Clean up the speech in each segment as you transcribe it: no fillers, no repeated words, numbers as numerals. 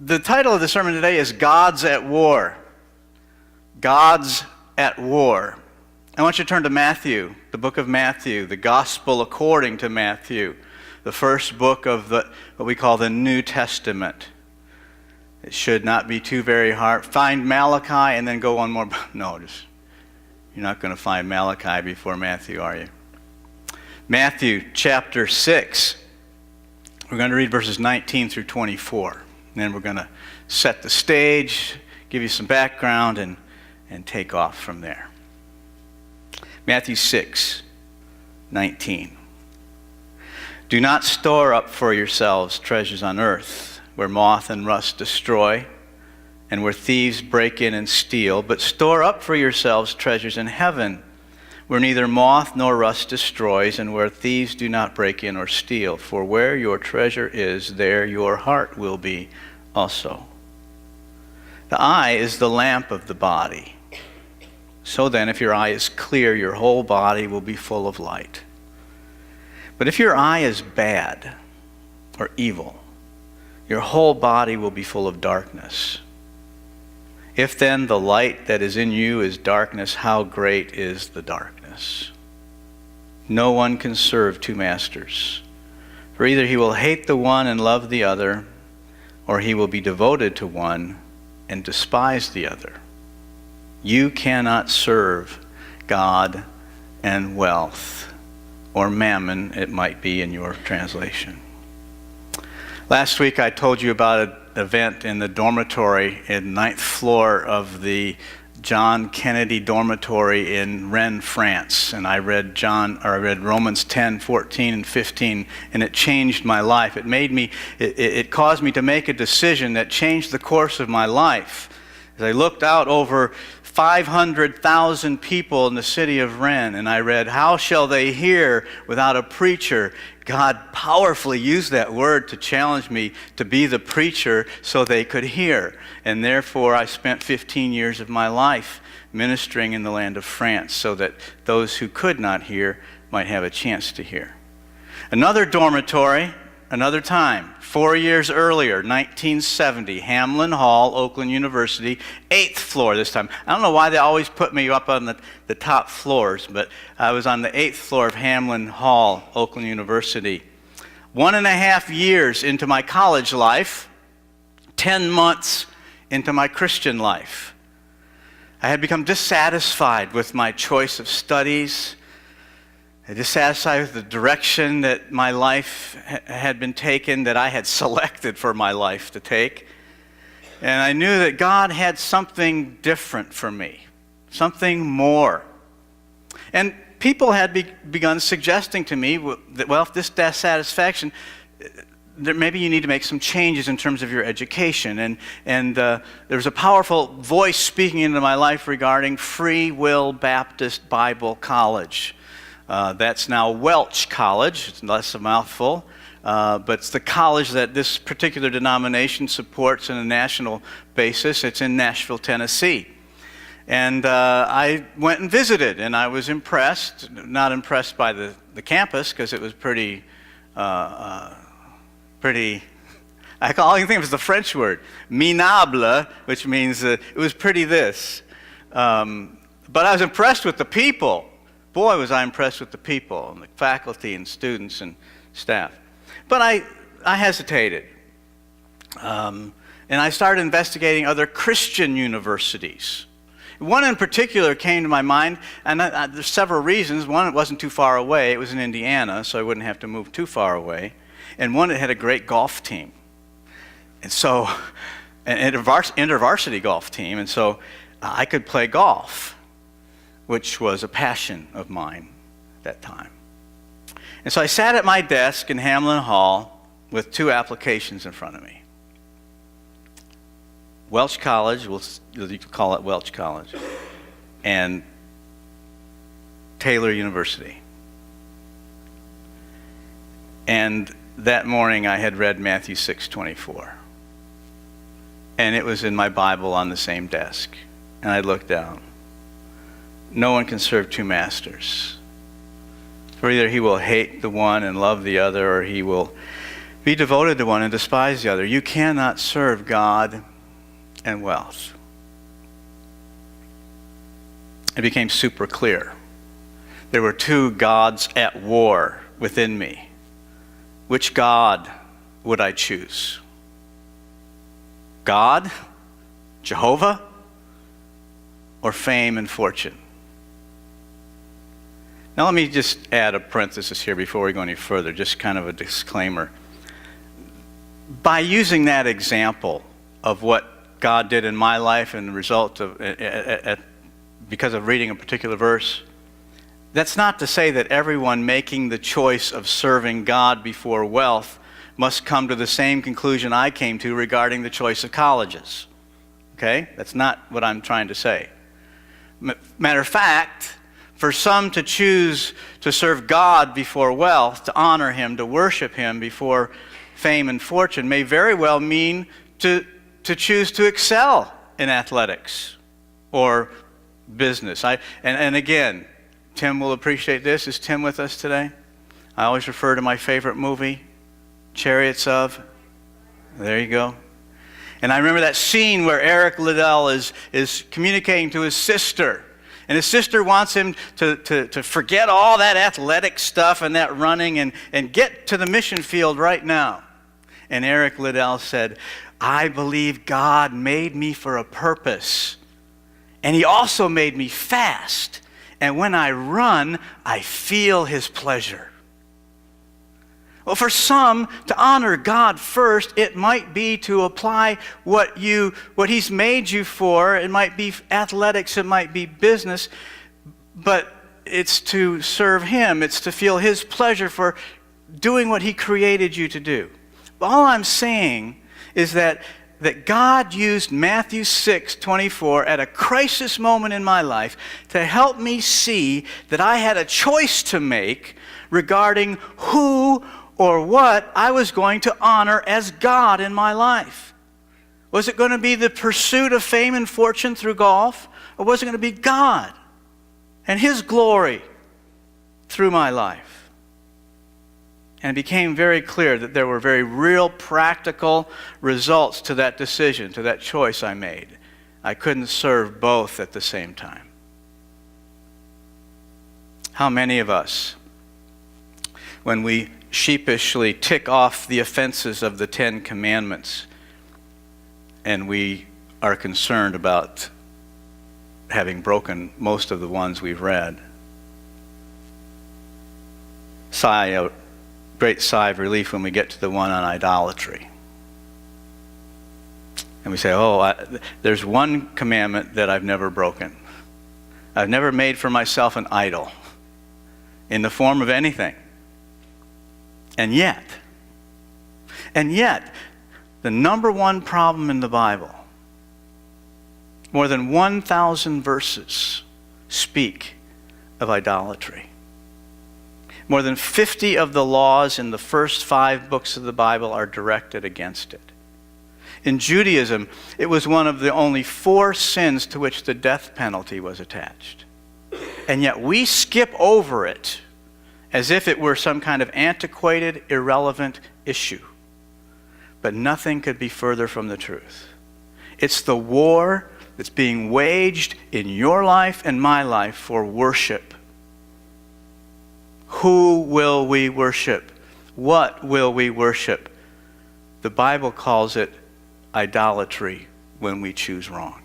The title of the sermon today is Gods at War. Gods at War. I want you to turn to Matthew, the book of Matthew, the Gospel according to Matthew, the first book of what we call the New Testament. It should not be too very hard. Find Malachi and then go one more. No, you're not going to find Malachi before Matthew, are you? Matthew chapter 6. We're going to read verses 19 through 24. And then we're going to set the stage, give you some background, and take off from there. Matthew 6, 19. Do not store up for yourselves treasures on earth, where moth and rust destroy, and where thieves break in and steal, but store up for yourselves treasures in heaven, where neither moth nor rust destroys, and where thieves do not break in or steal. For where your treasure is, there your heart will be also. The eye is the lamp of the body. So then, if your eye is clear, your whole body will be full of light. But if your eye is bad or evil, your whole body will be full of darkness. If then the light that is in you is darkness, how great is the darkness? No one can serve two masters. For either he will hate the one and love the other, or he will be devoted to one and despise the other. You cannot serve God and wealth, or mammon, it might be in your translation. Last week I told you about an event in the dormitory in 9th floor of the John Kennedy dormitory in Rennes, France. And I read Romans 10, 14, and 15, and it changed my life. It caused me to make a decision that changed the course of my life. As I looked out over 500,000 people in the city of Rennes, and I read, how shall they hear without a preacher? God powerfully used that word to challenge me to be the preacher so they could hear. And therefore, I spent 15 years of my life ministering in the land of France so that those who could not hear might have a chance to hear. Another dormitory, another time, 4 years earlier, 1970, Hamlin Hall, Oakland University, 8th floor this time. I don't know why they always put me up on the top floors, but I was on the 8th floor of Hamlin Hall, Oakland University. 1.5 years into my college life, 10 months into my Christian life. I had become dissatisfied with my choice of studies, dissatisfied with the direction that my life had been taken, that I had selected for my life to take. And I knew that God had something different for me, something more. And people had begun suggesting to me that, well, if this dissatisfaction, maybe you need to make some changes in terms of your education. And there was a powerful voice speaking into my life regarding Free Will Baptist Bible College. That's now Welch College. It's less a mouthful, but it's the college that this particular denomination supports on a national basis. It's in Nashville, Tennessee. And I went and visited, and I was impressed, not impressed by the campus, because it was pretty, all I can think of is the French word, minable, which means it was pretty this. But I was impressed with the people. Boy, was I impressed with the people, and the faculty and students and staff. But I hesitated. And I started investigating other Christian universities. One in particular came to my mind, and there's several reasons. One, it wasn't too far away. It was in Indiana, so I wouldn't have to move too far away. And one, it had a great golf team. And so, an intervarsity golf team. And so I could play golf, which was a passion of mine at that time. And so I sat at my desk in Hamlin Hall with two applications in front of me. Welch College, you could call it Welch College, and Taylor University. And that morning I had read Matthew 6:24. And it was in my Bible on the same desk. And I looked down. No one can serve two masters. For either he will hate the one and love the other, or he will Be devoted to one and despise the other. You cannot serve God and wealth. It became super clear. There were two gods at war within me. Which God would I choose? God, Jehovah, or fame and fortune? Now let me just add a parenthesis here before we go any further, just kind of a disclaimer. By using that example of what God did in my life and the result of, because of reading a particular verse, that's not to say that everyone making the choice of serving God before wealth must come to the same conclusion I came to regarding the choice of colleges. Okay? That's not what I'm trying to say. Matter of fact, for some to choose to serve God before wealth, to honor Him, to worship Him before fame and fortune, may very well mean to choose to excel in athletics or business. And again, Tim will appreciate this. Is Tim with us today? I always refer to my favorite movie, Chariots of. There you go. And I remember that scene where Eric Liddell is communicating to his sister. And his sister wants him to forget all that athletic stuff and that running and get to the mission field right now. And Eric Liddell said, I believe God made me for a purpose. And He also made me fast. And when I run, I feel His pleasure. Well, for some, to honor God first, it might be to apply what He's made you for. It might be athletics, it might be business, but it's to serve Him. It's to feel His pleasure for doing what He created you to do. All I'm saying is that God used Matthew 6:24 at a crisis moment in my life to help me see that I had a choice to make regarding who or what I was going to honor as God in my life. Was it going to be the pursuit of fame and fortune through golf, or was it going to be God and His glory through my life? And it became very clear that there were very real practical results to that decision, to that choice I made. I couldn't serve both at the same time. How many of us, when we sheepishly tick off the offenses of the 10 Commandments, and we are concerned about having broken most of the ones we've read, sigh out, great sigh of relief when we get to the one on idolatry. And we say, there's one commandment that I've never broken. I've never made for myself an idol in the form of anything. And yet, the number one problem in the Bible, more than 1,000 verses speak of idolatry. More than 50 of the laws in the first 5 books of the Bible are directed against it. In Judaism, it was one of the only 4 sins to which the death penalty was attached. And yet we skip over it as if it were some kind of antiquated, irrelevant issue. But nothing could be further from the truth. It's the war that's being waged in your life and my life for worship. Who will we worship? What will we worship? The Bible calls it idolatry when we choose wrong.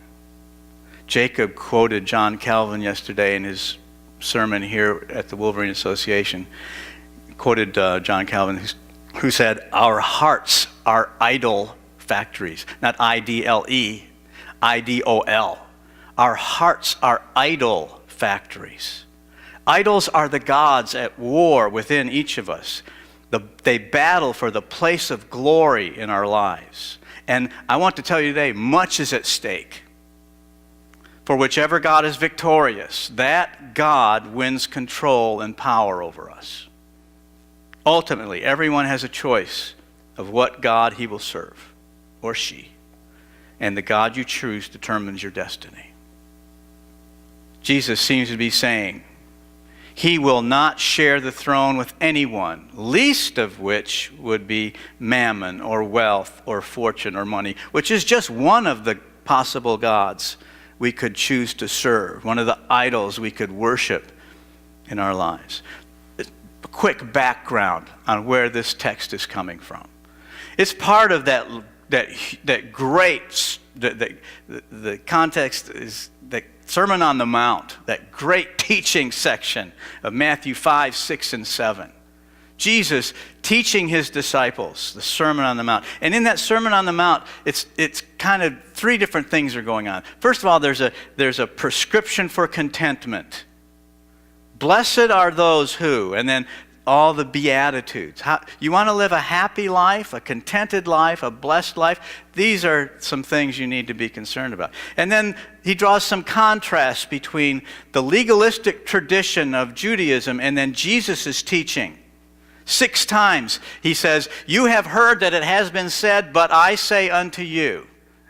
Jacob quoted John Calvin yesterday in his sermon here at the Wolverine Association. He quoted John Calvin, who said, our hearts are idol factories. Not I-D-L-E, I-D-O-L. Our hearts are idol factories. Idols are the gods at war within each of us. They battle for the place of glory in our lives. And I want to tell you today, much is at stake. For whichever God is victorious, that God wins control and power over us. Ultimately, everyone has a choice of what God he will serve, or she. And the God you choose determines your destiny. Jesus seems to be saying, He will not share the throne with anyone, least of which would be mammon or wealth or fortune or money, which is just one of the possible gods we could choose to serve, one of the idols we could worship in our lives. A quick background on where this text is coming from. It's part of that great, the context is the Sermon on the Mount, that great teaching section of Matthew 5, 6, and 7. Jesus teaching his disciples the Sermon on the Mount. And in that Sermon on the Mount, it's kind of three different things are going on. First of all, there's a prescription for contentment. Blessed are those who, and then all the Beatitudes. You want to live a happy life, a contented life, a blessed life? These are some things you need to be concerned about. And then he draws some contrast between the legalistic tradition of Judaism and then Jesus' teaching. 6 times he says, "You have heard that it has been said, but I say unto you."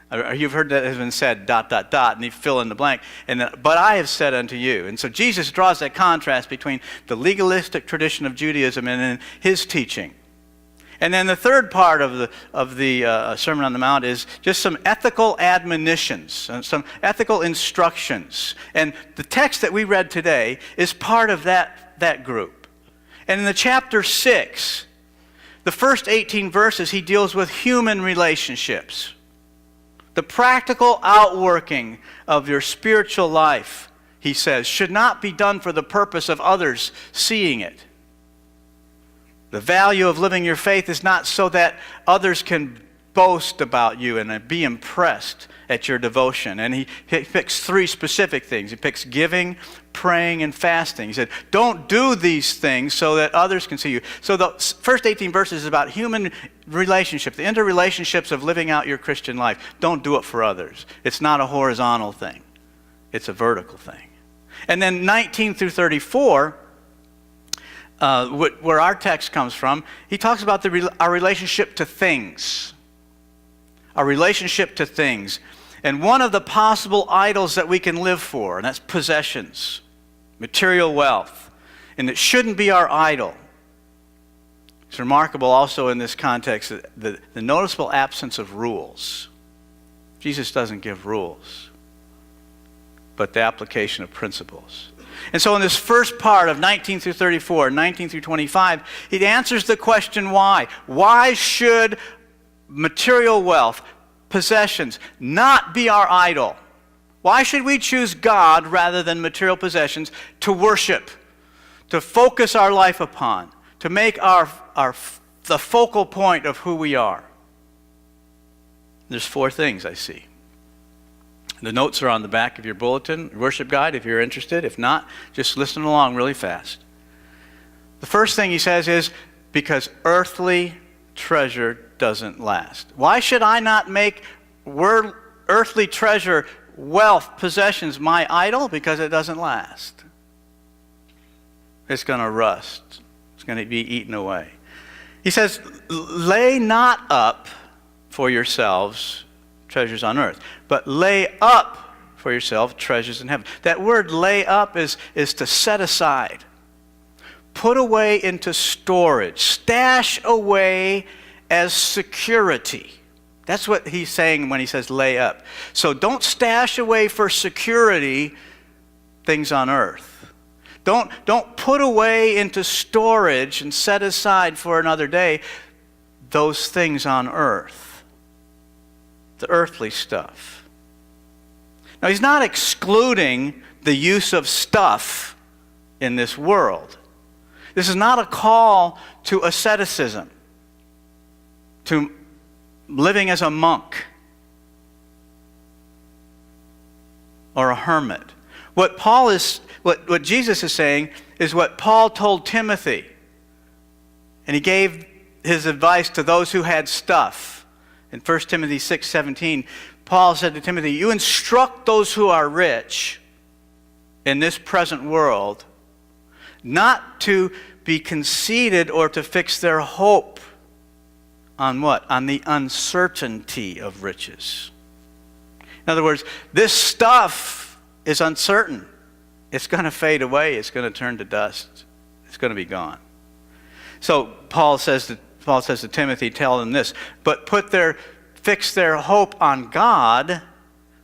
Or you've heard that it has been said, ... and you fill in the blank. And then, "But I have said unto you." And so Jesus draws that contrast between the legalistic tradition of Judaism and then his teaching. And then the third part of the Sermon on the Mount is just some ethical admonitions, and some ethical instructions. And the text that we read today is part of that group. And in the chapter 6, the first 18 verses, he deals with human relationships. The practical outworking of your spiritual life, he says, should not be done for the purpose of others seeing it. The value of living your faith is not so that others can boast about you and be impressed at your devotion. And he picks 3 specific things. He picks giving, praying, and fasting. He said, don't do these things so that others can see you. So the first 18 verses is about human relationship, the interrelationships of living out your Christian life. Don't do it for others. It's not a horizontal thing. It's a vertical thing. And then 19 through 34, where our text comes from, he talks about our relationship to things. Our relationship to things. And one of the possible idols that we can live for, and that's possessions, material wealth. And it shouldn't be our idol. It's remarkable also in this context the noticeable absence of rules. Jesus doesn't give rules, but the application of principles. And so in this first part of 19 through 34, 19 through 25, he answers the question why. Why should material wealth, possessions, not be our idol? Why should we choose God rather than material possessions to worship, to focus our life upon, to make the focal point of who we are? There's 4 things I see. The notes are on the back of your bulletin, worship guide, if you're interested. If not, just listen along really fast. The first thing he says is, because earthly treasure doesn't last. Why should I not make earthly treasure, wealth, possessions my idol? Because it doesn't last. It's going to rust. It's going to be eaten away. He says, lay not up for yourselves treasures on earth, but lay up for yourself treasures in heaven. That word lay up is to set aside. Put away into storage. Stash away as security. That's what he's saying when he says lay up. So don't stash away for security things on earth. Don't put away into storage and set aside for another day those things on earth. The earthly stuff. Now he's not excluding the use of stuff in this world. This is not a call to asceticism, to living as a monk or a hermit. What Jesus is saying is what Paul told Timothy. And he gave his advice to those who had stuff. In 1 Timothy 6:17, Paul said to Timothy, you instruct those who are rich in this present world not to be conceited or to fix their hope on what? On the uncertainty of riches. In other words, this stuff is uncertain. It's going to fade away. It's going to turn to dust. It's going to be gone. So Paul says to Timothy, tell them this, but fix their hope on God,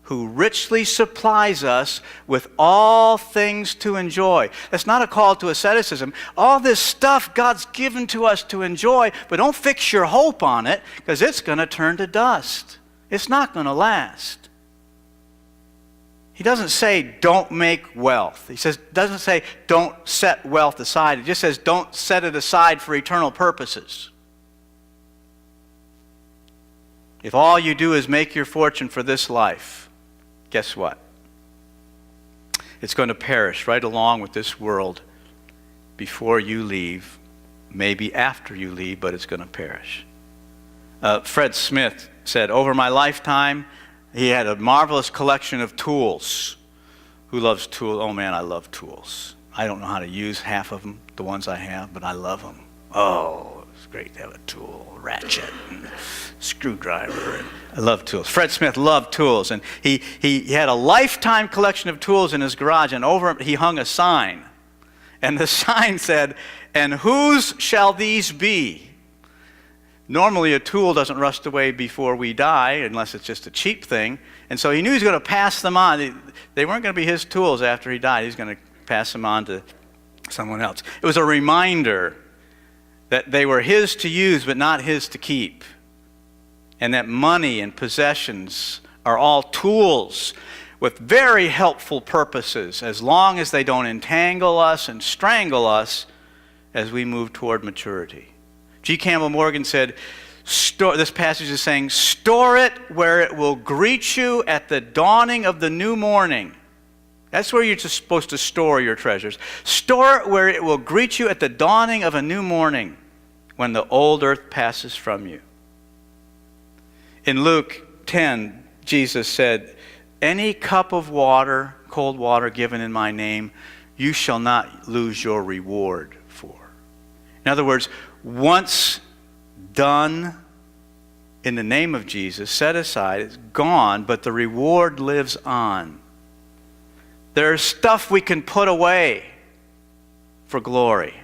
who richly supplies us with all things to enjoy. That's not a call to asceticism. All this stuff God's given to us to enjoy, but don't fix your hope on it, because it's going to turn to dust. It's not going to last. He doesn't say don't make wealth. He doesn't say don't set wealth aside. He just says don't set it aside for eternal purposes. If all you do is make your fortune for this life, guess what? It's going to perish right along with this world before you leave, maybe after you leave, but it's going to perish. Fred Smith said, over my lifetime, he had a marvelous collection of tools. Who loves tools? Oh man, I love tools. I don't know how to use half of them, the ones I have, but I love them. Oh, it's great to have a tool, ratchet, and screwdriver. I love tools. Fred Smith loved tools, and he had a lifetime collection of tools in his garage, and over it he hung a sign. And the sign said, "And whose shall these be?" Normally a tool doesn't rust away before we die, unless it's just a cheap thing. And so he knew he was going to pass them on. They weren't going to be his tools after he died. He was going to pass them on to someone else. It was a reminder that they were his to use, but not his to keep. And that money and possessions are all tools with very helpful purposes, as long as they don't entangle us and strangle us as we move toward maturity. G. Campbell Morgan said, this passage is saying, store it where it will greet you at the dawning of the new morning. That's where you're supposed to store your treasures. Store it where it will greet you at the dawning of a new morning, when the old earth passes from you. In Luke 10, Jesus said, any cup of water, cold water given in my name, you shall not lose your reward for. In other words, once done in the name of Jesus, set aside, it's gone, but the reward lives on. There's stuff we can put away for glory.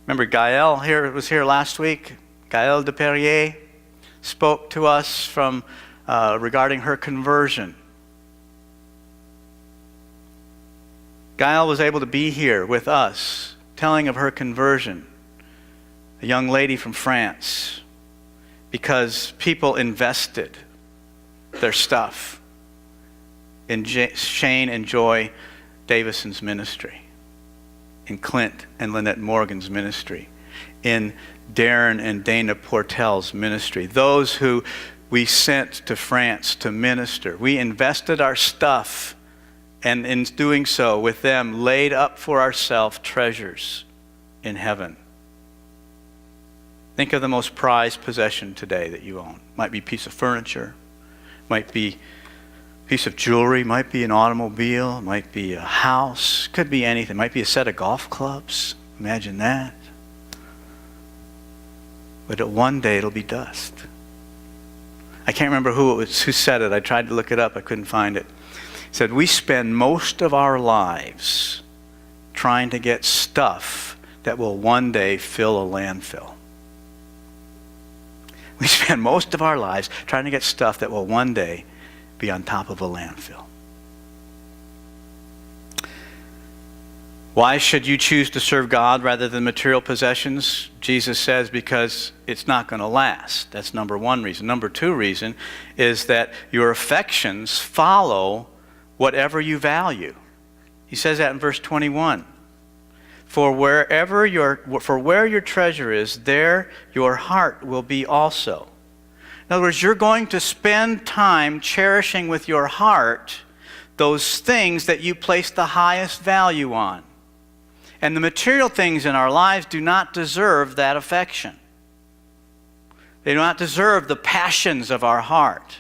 Remember Gael was here last week? Gael de Perrier spoke to us from regarding her conversion. Gael was able to be here with us, telling of her conversion, a young lady from France, because people invested their stuff in Shane and Joy Davison's ministry, in Clint and Lynette Morgan's ministry, in Darren and Dana Portel's ministry, those who we sent to France to minister. We invested our stuff, and in doing so with them, laid up for ourselves treasures in heaven. Think of the most prized possession today that you own. Might be a piece of furniture, might be a piece of jewelry, might be an automobile, might be a house, could be anything. Might be a set of golf clubs. Imagine that. But one day it'll be dust. I can't remember who said it. I tried to look it up. I couldn't find it. He said, we spend most of our lives trying to get stuff that will one day fill a landfill. We spend most of our lives trying to get stuff that will one day be on top of a landfill. Why should you choose to serve God rather than material possessions? Jesus says because it's not going to last. That's number one reason. Number two reason is that your affections follow whatever you value. He says that in verse 21. For where your treasure is, there your heart will be also. In other words, you're going to spend time cherishing with your heart those things that you place the highest value on. And the material things in our lives do not deserve that affection. They do not deserve the passions of our heart.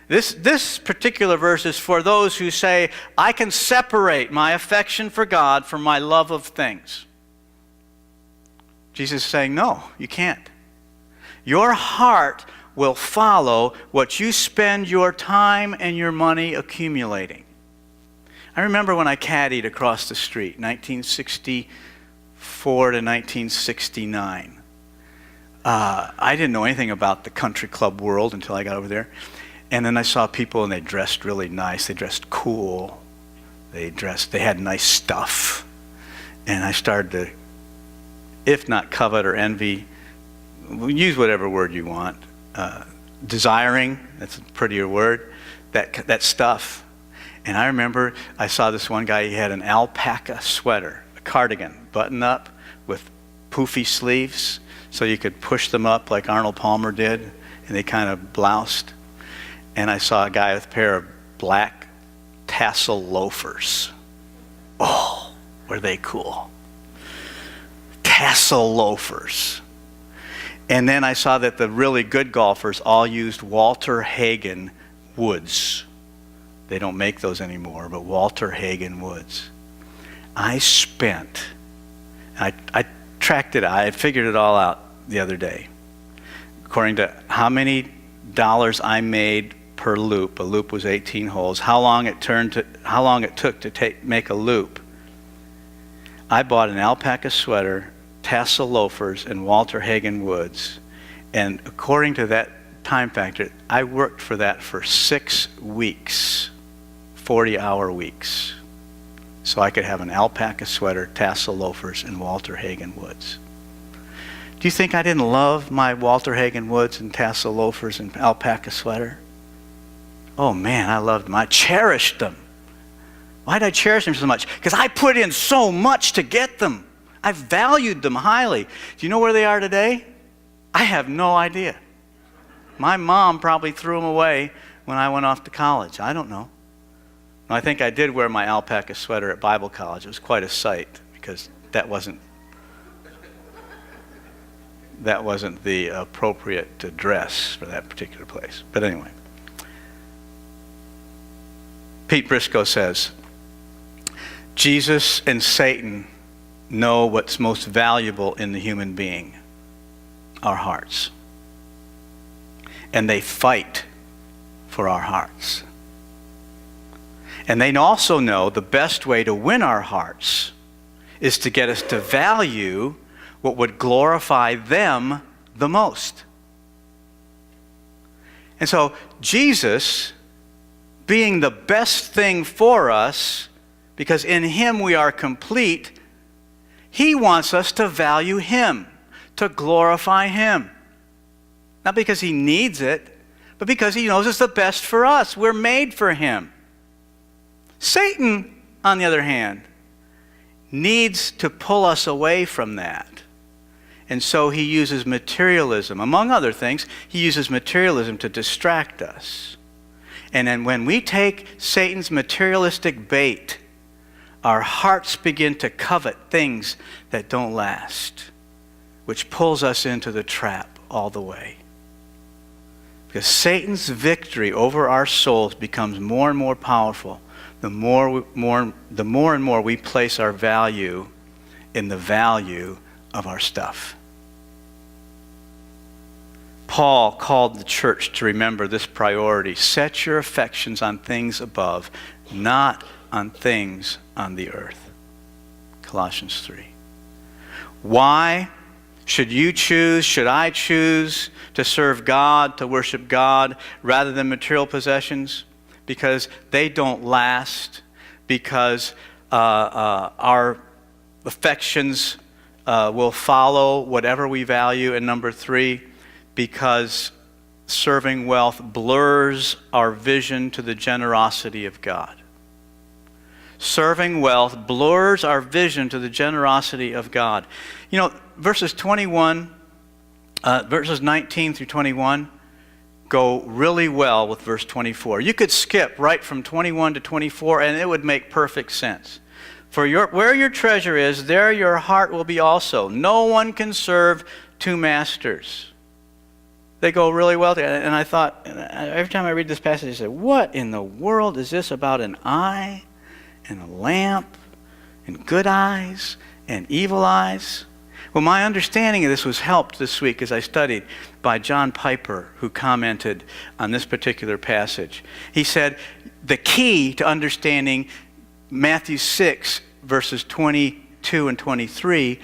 This particular verse is for those who say, I can separate my affection for God from my love of things. Jesus is saying, no, you can't. Your heart will follow what you spend your time and your money accumulating. I remember when I caddied across the street, 1964 to 1969. I didn't know anything about the country club world until I got over there. And then I saw people, and they dressed really nice. They dressed cool. They had nice stuff. And I started to, if not covet or envy, use whatever word you want, desiring, that's a prettier word, that stuff. And I remember I saw this one guy, he had an alpaca sweater, a cardigan, button up with poofy sleeves, so you could push them up like Arnold Palmer did, and they kind of bloused. And I saw a guy with a pair of black tassel loafers. Oh, were they cool. Tassel loafers. And then I saw that the really good golfers all used Walter Hagen woods. They don't make those anymore, but Walter Hagen woods. I tracked it, I figured it all out the other day. According to how many dollars I made per loop. A loop was 18 holes. How long it took to make a loop. I bought an alpaca sweater, tassel loafers, and Walter Hagen woods. And according to that time factor, I worked for that for 6 weeks, 40-hour weeks. So I could have an alpaca sweater, tassel loafers, and Walter Hagen woods. Do you think I didn't love my Walter Hagen woods and tassel loafers and alpaca sweater? Oh man, I loved them. I cherished them. Why did I cherish them so much? Because I put in so much to get them. I valued them highly. Do you know where they are today? I have no idea. My mom probably threw them away when I went off to college. I don't know. I think I did wear my alpaca sweater at Bible college. It was quite a sight because that wasn't the appropriate dress for that particular place. But anyway. Pete Briscoe says, Jesus and Satan know what's most valuable in the human being, our hearts. And they fight for our hearts. And they also know the best way to win our hearts is to get us to value what would glorify them the most. And so Jesus, being the best thing for us, because in him we are complete, he wants us to value him, to glorify him. Not because he needs it, but because he knows it's the best for us. We're made for him. Satan, on the other hand, needs to pull us away from that. And so he uses materialism. Among other things, he uses materialism to distract us. And then when we take Satan's materialistic bait, our hearts begin to covet things that don't last, which pulls us into the trap all the way. Because Satan's victory over our souls becomes more and more powerful the more and more we place our value in the value of our stuff. Paul called the church to remember this priority. Set your affections on things above, not on things on the earth. Colossians 3. Why should I choose to serve God, to worship God, rather than material possessions? Because they don't last, because our affections will follow whatever we value. And number 3, because serving wealth blurs our vision to the generosity of God. Serving wealth blurs our vision to the generosity of God. You know, verses 19 through 21 go really well with verse 24. You could skip right from 21 to 24 and it would make perfect sense. For where your treasure is, there your heart will be also. No one can serve two masters. They go really well together. And I thought, every time I read this passage, I say, what in the world is this about an eye and a lamp and good eyes and evil eyes? Well, my understanding of this was helped this week as I studied by John Piper, who commented on this particular passage. He said, the key to understanding Matthew 6, verses 22 and 23,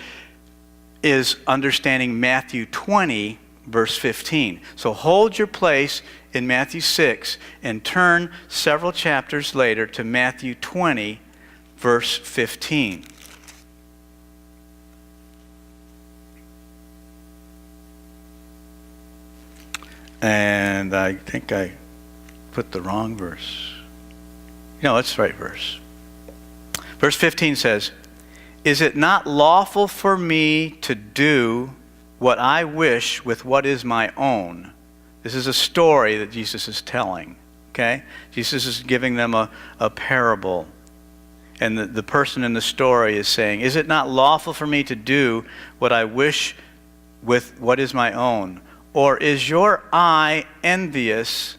is understanding Matthew 20, verse 15. So hold your place in Matthew 6 and turn several chapters later to Matthew 20, verse 15. And I think I put the wrong verse. No, it's the right verse. Verse 15 says, "Is it not lawful for me to do what I wish with what is my own?" This is a story that Jesus is telling. Okay? Jesus is giving them a parable. And the person in the story is saying, "Is it not lawful for me to do what I wish with what is my own? Or is your eye envious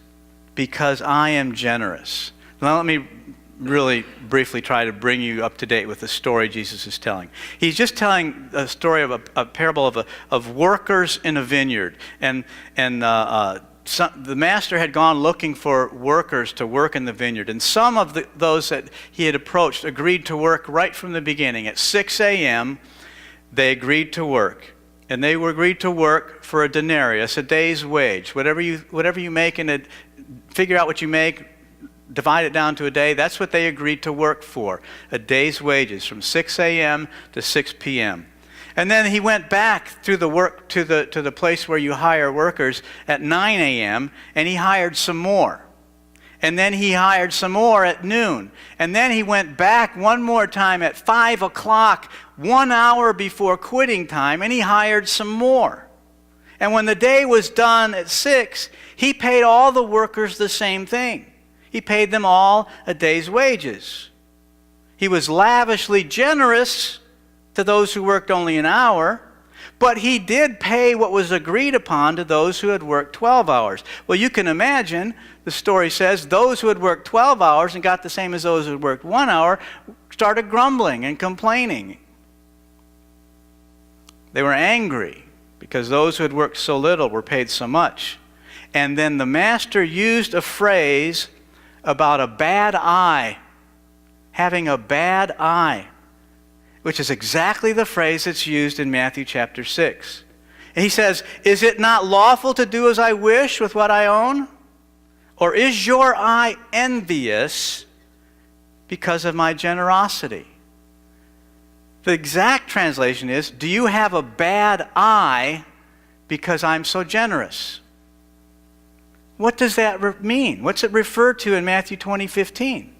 because I am generous?" Now let me really briefly try to bring you up to date with the story Jesus is telling. He's just telling a story of a parable of workers in a vineyard. And the master had gone looking for workers to work in the vineyard. And some of those that he had approached agreed to work right from the beginning. At 6 a.m., they agreed to work. And they agreed to work for a denarius, a day's wage. Whatever you make figure out what you make, divide it down to a day. That's what they agreed to work for, a day's wages from 6 a.m. to 6 p.m. And then he went back to the place where you hire workers at 9 a.m. and he hired some more. And then he hired some more at noon. And then he went back one more time at 5 o'clock, 1 hour before quitting time, and he hired some more. And when the day was done at 6, he paid all the workers the same thing. He paid them all a day's wages. He was lavishly generous to those who worked only an hour, but he did pay what was agreed upon to those who had worked 12 hours. Well, you can imagine, the story says, those who had worked 12 hours and got the same as those who had worked 1 hour started grumbling and complaining. They were angry because those who had worked so little were paid so much. And then the master used a phrase about a bad eye, having a bad eye, which is exactly the phrase that's used in Matthew chapter 6. And he says, "Is it not lawful to do as I wish with what I own? Or is your eye envious because of my generosity?" The exact translation is, "Do you have a bad eye because I'm so generous?" What does that mean? What's it referred to in Matthew 20:15?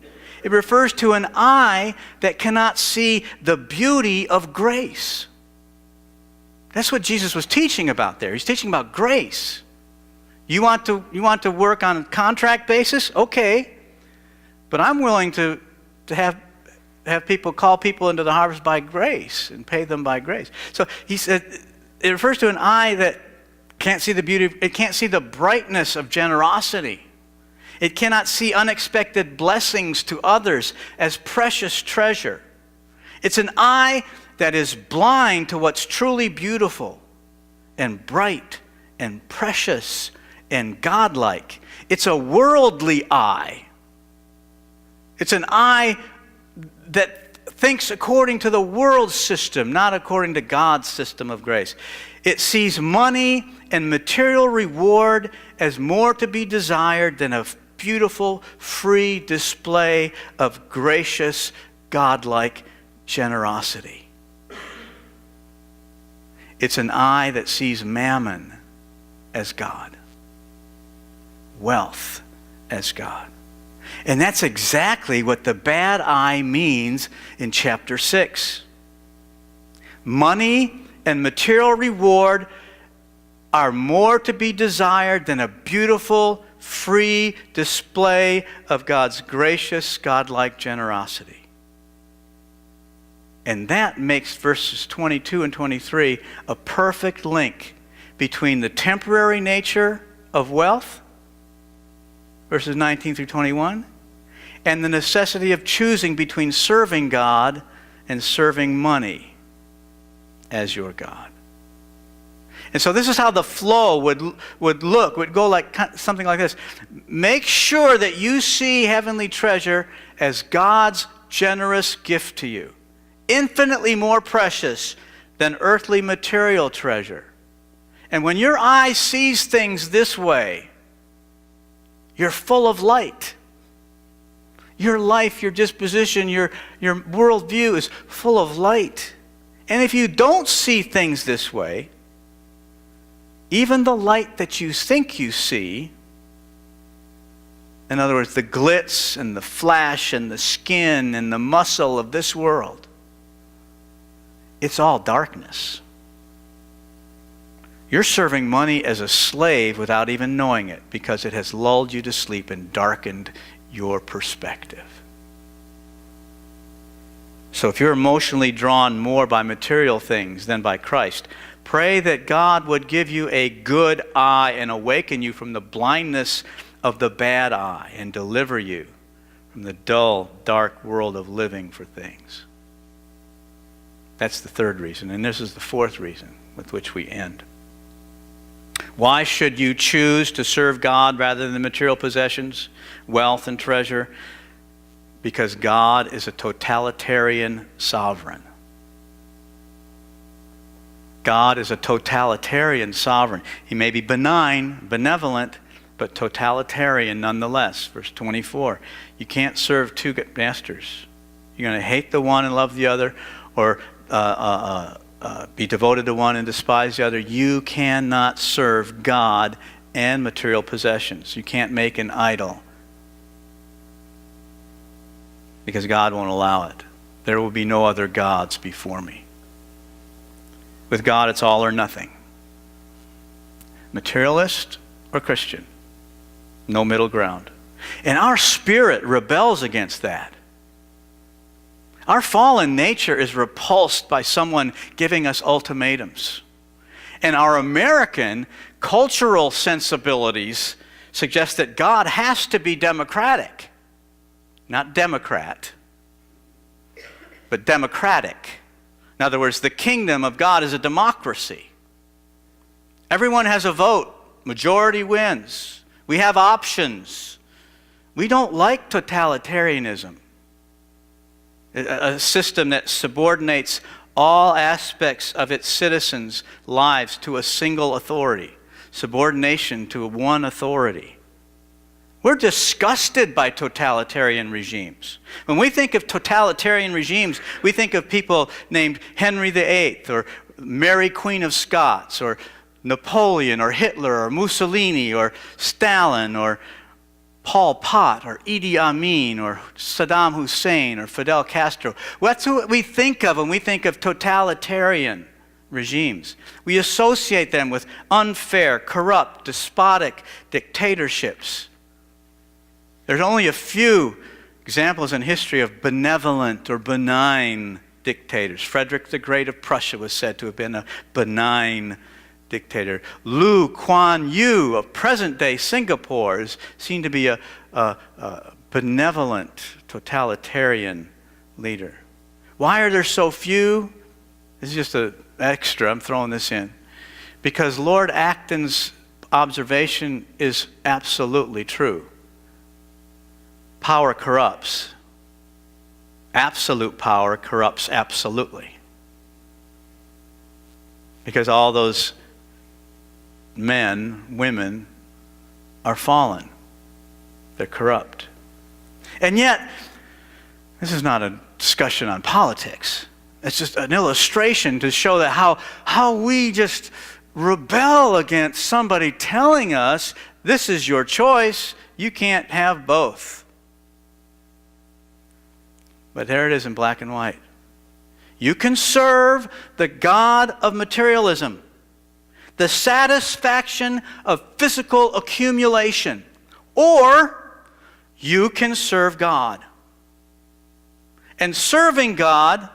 It refers to an eye that cannot see the beauty of grace. That's what Jesus was teaching about there. He's teaching about grace. You want to work on a contract basis? Okay. But I'm willing to have people call people into the harvest by grace and pay them by grace. So he said it refers to an eye that can't see the beauty, it can't see the brightness of generosity. It cannot see unexpected blessings to others as precious treasure. It's an eye that is blind to what's truly beautiful and bright and precious and godlike. It's a worldly eye. It's an eye that thinks according to the world's system, not according to God's system of grace. It sees money and material reward as more to be desired than a beautiful, free display of gracious, godlike generosity. It's an eye that sees mammon as God, wealth as God. And that's exactly what the bad eye means in chapter 6. Money and material reward are more to be desired than a beautiful, free display of God's gracious, godlike generosity. And that makes verses 22 and 23 a perfect link between the temporary nature of wealth, verses 19 through 21, and the necessity of choosing between serving God and serving money. as your God. And so this is how the flow would go like something like this. Make sure that you see heavenly treasure as God's generous gift to you, infinitely more precious than earthly material treasure. And when your eye sees things this way, you're full of light. Your life, your disposition, your worldview is full of light. And if you don't see things this way, even the light that you think you see, in other words, the glitz and the flash and the skin and the muscle of this world, it's all darkness. You're serving money as a slave without even knowing it, because it has lulled you to sleep and darkened your perspective. So if you're emotionally drawn more by material things than by Christ, pray that God would give you a good eye and awaken you from the blindness of the bad eye and deliver you from the dull, dark world of living for things. That's the third reason. And this is the fourth reason with which we end. Why should you choose to serve God rather than material possessions, wealth, and treasure? Because God is a totalitarian sovereign. God is a totalitarian sovereign. He may be benign, benevolent, but totalitarian nonetheless. Verse 24, you can't serve two masters. You're going to hate the one and love the other, or be devoted to one and despise the other. You cannot serve God and material possessions. You can't make an idol, because God won't allow it. There will be no other gods before me. With God, it's all or nothing. Materialist or Christian. No middle ground. And our spirit rebels against that. Our fallen nature is repulsed by someone giving us ultimatums. And our American cultural sensibilities suggest that God has to be democratic. Not Democrat, but democratic. In other words, the kingdom of God is a democracy. Everyone has a vote. Majority wins. We have options. We don't like totalitarianism, a system that subordinates all aspects of its citizens' lives to a single authority, subordination to one authority. We're disgusted by totalitarian regimes. When we think of totalitarian regimes, we think of people named Henry VIII, or Mary Queen of Scots, or Napoleon, or Hitler, or Mussolini, or Stalin, or Pol Pot, or Idi Amin, or Saddam Hussein, or Fidel Castro. That's what we think of when we think of totalitarian regimes. We associate them with unfair, corrupt, despotic dictatorships. There's only a few examples in history of benevolent or benign dictators. Frederick the Great of Prussia was said to have been a benign dictator. Lu Kuan Yew of present-day Singapore is seen to be a benevolent, totalitarian leader. Why are there so few? This is just an extra. I'm throwing this in. Because Lord Acton's observation is absolutely true. Power corrupts. Absolute power corrupts absolutely. Because all those men, women, are fallen. They're corrupt. And yet, this is not a discussion on politics. It's just an illustration to show that how we just rebel against somebody telling us, this is your choice, you can't have both. But there it is in black and white. You can serve the God of materialism, the satisfaction of physical accumulation, or you can serve God. And serving God,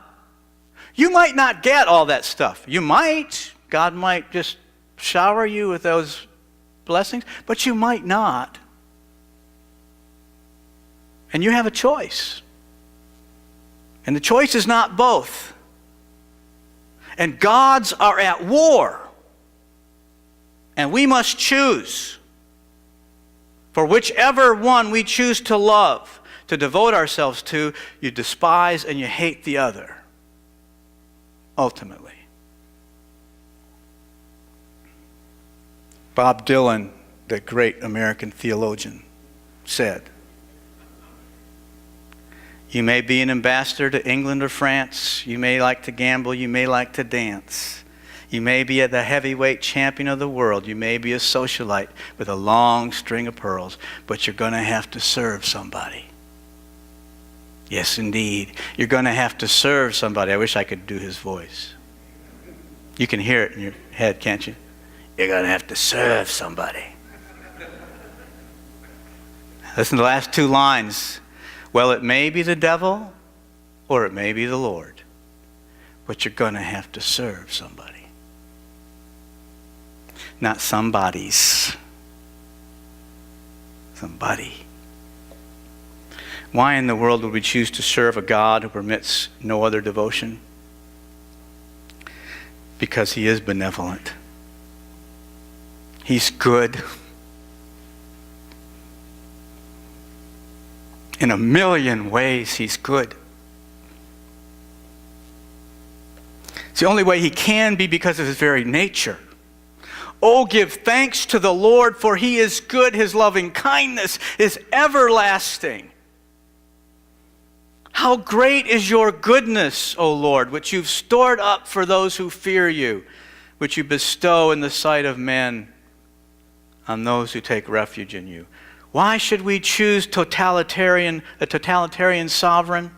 you might not get all that stuff. You might. God might just shower you with those blessings, but you might not. And you have a choice. And the choice is not both. And gods are at war. And we must choose. For whichever one we choose to love, to devote ourselves to, you despise and you hate the other. Ultimately. Bob Dylan, the great American theologian, said, you may be an ambassador to England or France. You may like to gamble. You may like to dance. You may be the heavyweight champion of the world. You may be a socialite with a long string of pearls. But you're going to have to serve somebody. Yes, indeed. You're going to have to serve somebody. I wish I could do his voice. You can hear it in your head, can't you? You're going to have to serve somebody. Listen to the last two lines. Well, it may be the devil or it may be the Lord, but you're going to have to serve somebody. Not somebody's. Somebody. Why in the world would we choose to serve a God who permits no other devotion? Because he is benevolent. He's good. In a million ways, he's good. It's the only way he can be because of his very nature. Oh, give thanks to the Lord, for he is good. His loving kindness is everlasting. How great is your goodness, O Lord, which you've stored up for those who fear you, which you bestow in the sight of men on those who take refuge in you. Why should we choose a totalitarian sovereign?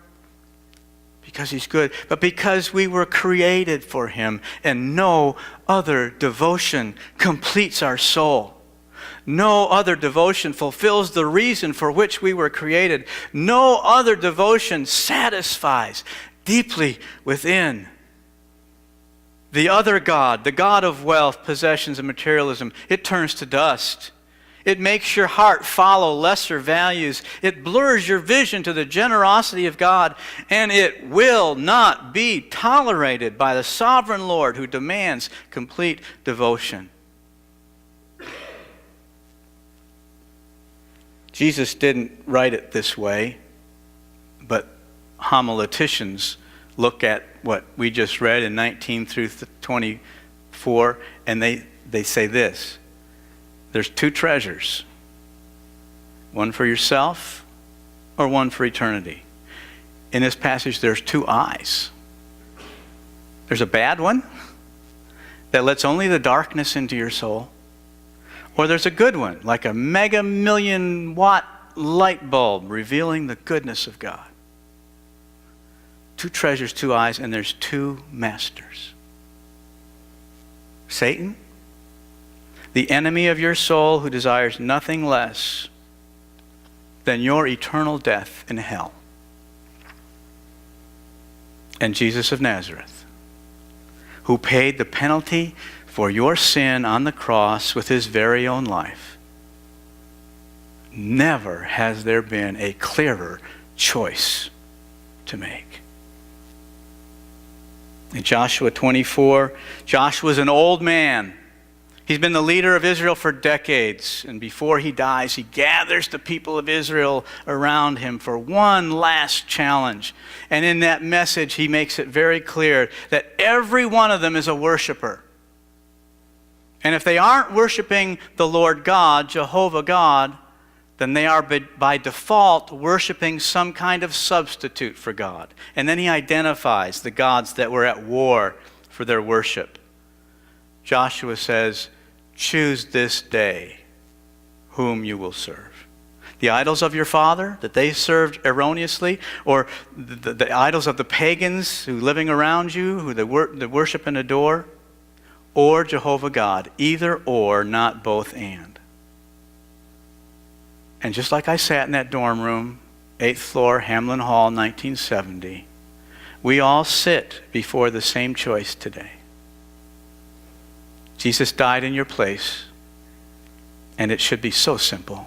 Because he's good, but because we were created for him, and no other devotion completes our soul. No other devotion fulfills the reason for which we were created. No other devotion satisfies deeply within. The other God, the God of wealth, possessions, and materialism, it turns to dust. It makes your heart follow lesser values. It blurs your vision to the generosity of God, and it will not be tolerated by the sovereign Lord who demands complete devotion. Jesus didn't write it this way, but homileticians look at what we just read in 19 through 24, and they say this. There's two treasures, one for yourself or one for eternity. In this passage, there's two eyes. There's a bad one that lets only the darkness into your soul, or there's a good one, like a mega million watt light bulb revealing the goodness of God. Two treasures, two eyes, and there's two masters. Satan, the enemy of your soul who desires nothing less than your eternal death in hell. And Jesus of Nazareth, who paid the penalty for your sin on the cross with his very own life. Never has there been a clearer choice to make. In Joshua 24, Joshua's an old man. He's been the leader of Israel for decades, and before he dies, he gathers the people of Israel around him for one last challenge. And in that message, he makes it very clear that every one of them is a worshiper. And if they aren't worshiping the Lord God, Jehovah God, then they are by default worshiping some kind of substitute for God. And then he identifies the gods that were at war for their worship. Joshua says, choose this day whom you will serve. The idols of your father that they served erroneously, or the idols of the pagans who living around you, who they worship and adore, or Jehovah God. Either or, not both and. And just like I sat in that dorm room, 8th floor, Hamlin Hall, 1970, we all sit before the same choice today. Jesus died in your place, and it should be so simple.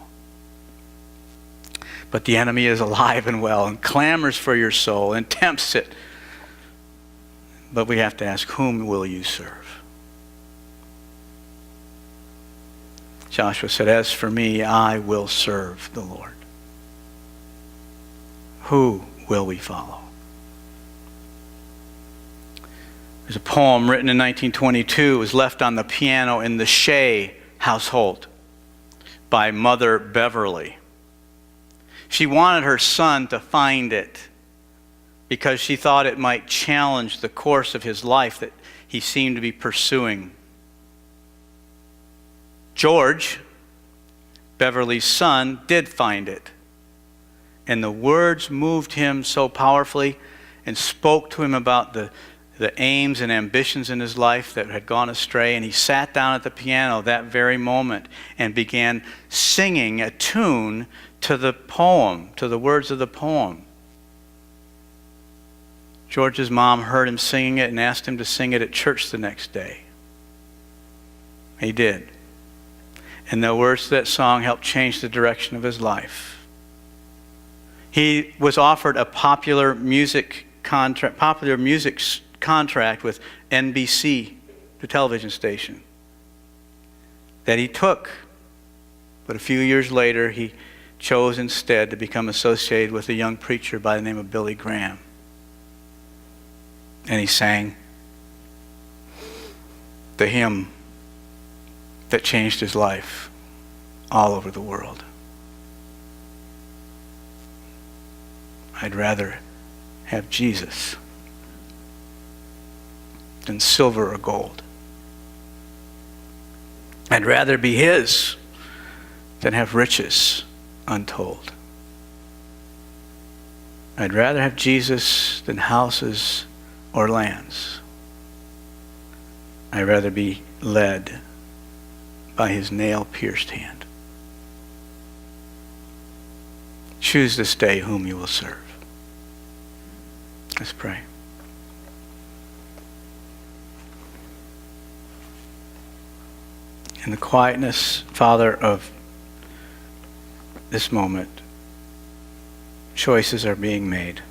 But the enemy is alive and well and clamors for your soul and tempts it. But we have to ask, whom will you serve? Joshua said, as for me, I will serve the Lord. Who will we follow? There's a poem written in 1922. It was left on the piano in the Shea household by Mother Beverly. She wanted her son to find it because she thought it might challenge the course of his life that he seemed to be pursuing. George, Beverly's son, did find it. And the words moved him so powerfully and spoke to him about the aims and ambitions in his life that had gone astray. And he sat down at the piano that very moment and began singing a tune to the poem, to the words of the poem. George's mom heard him singing it and asked him to sing it at church the next day. He did. And the words to that song helped change the direction of his life. He was offered a popular music contract with NBC, the television station, that he took. But a few years later, he chose instead to become associated with a young preacher by the name of Billy Graham. And he sang the hymn that changed his life all over the world. I'd rather have Jesus than silver or gold. I'd rather be his than have riches untold. I'd rather have Jesus than houses or lands. I'd rather be led by his nail-pierced hand. Choose this day whom you will serve. Let's pray. In the quietness, Father, of this moment, choices are being made.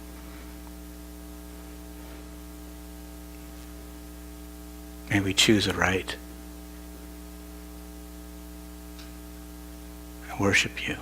May we choose aright and worship you.